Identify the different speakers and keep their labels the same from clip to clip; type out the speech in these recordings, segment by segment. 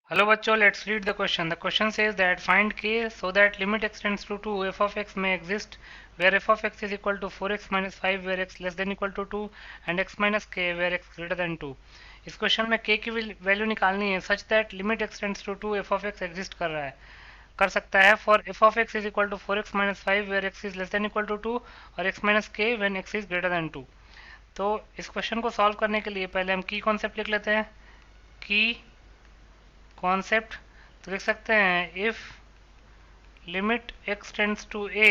Speaker 1: Hello bachcho, let's read the question. The question says that find k so that limit extends to 2 f of x may exist where f of x is equal to 4x minus 5 where x less than equal to 2 and x minus k where x greater than 2. इस question में k की value निकालनी है such that limit extends to 2 f of x exist कर सकता है for f of x is equal to 4x minus 5 where x is less than equal to 2 और x minus k when x is greater than 2. तो इस question को solve करने के लिए पहले हम की कॉन्सेप्ट लिख लेते हैं. की कॉन्सेप्ट तो लिख सकते हैं if limit x tends to a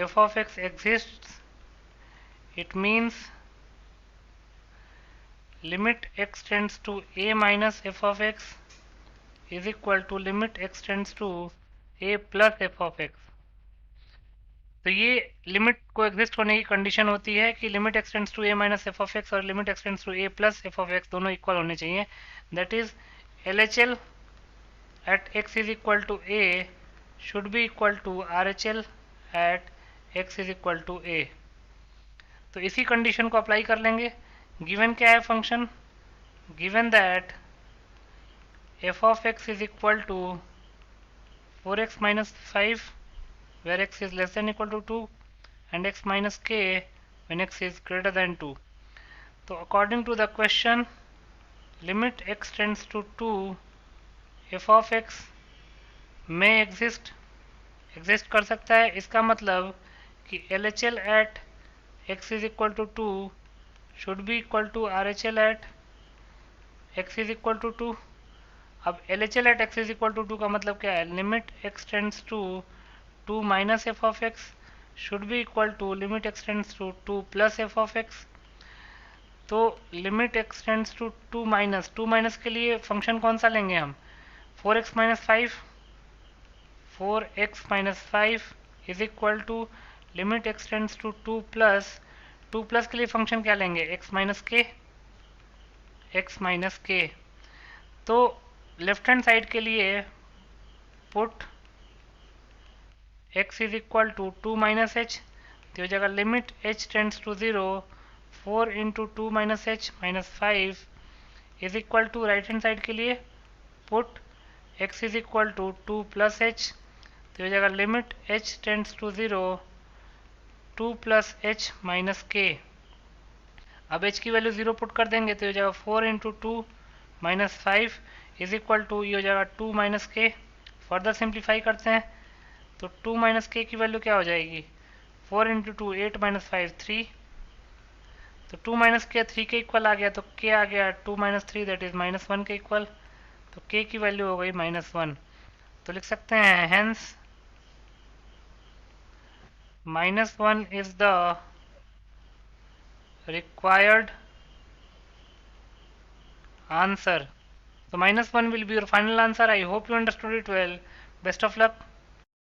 Speaker 1: f of x exists it means limit x tends to a minus f of x is equal to limit x tends to a plus f of x. तो ये limit को exist होने की condition होती है कि limit x tends to a minus F of X और limit x tends to a plus F of X दोनों इक्वल होने चाहिए. That is LHL at x is equal to a should be equal to RHL at x is equal to a. तो इसी condition को apply कर लेंगे. Given क्या है function? Given that f of x is equal to 4x minus 5 where x is less than equal to 2 and x minus k when x is greater than 2. तो according to the question limit x tends to 2 f of x में exist कर सकता है. इसका मतलब कि LHL at x is equal to 2 should be equal to RHL at x is equal to 2. अब LHL at x is equal to 2 का मतलब क्या है? Limit x tends to 2 minus F of x should be equal to limit x tends to 2 plus F of x. तो limit x tends to 2 minus के लिए function कौन सा लेंगे हम? 4x minus 5 4x minus 5 is equal to limit x tends to 2 plus के लिए function क्या लेंगे? x minus k. तो लेफ्ट हैंड साइड के लिए put x is equal to 2 minus h तो हो जाएगा limit h tends to 0 4 into 2 minus h minus 5 is equal to right hand side के लिए put x is equal to 2 plus h तो हो जाएगा limit h tends to 0 2 plus h minus k. अब h की वैल्यू 0 पुट कर देंगे तो हो जाएगा 4 into 2 minus 5 is equal to ये हो जाएगा 2 माइनस के. फर्दर सिंप्लीफाई करते हैं तो 2 माइनस के की वैल्यू क्या हो जाएगी? 4 इंटू 2 8 माइनस 5 3. तो 2 माइनस के 3 के इक्वल आ गया तो k आ गया 2 माइनस 3 दैट इज माइनस 1 के इक्वल. तो k की वैल्यू हो गई माइनस 1. तो लिख सकते हैं hence minus 1 is the required answer. So minus 1 will be your final answer. I hope you understood it well. Best of luck.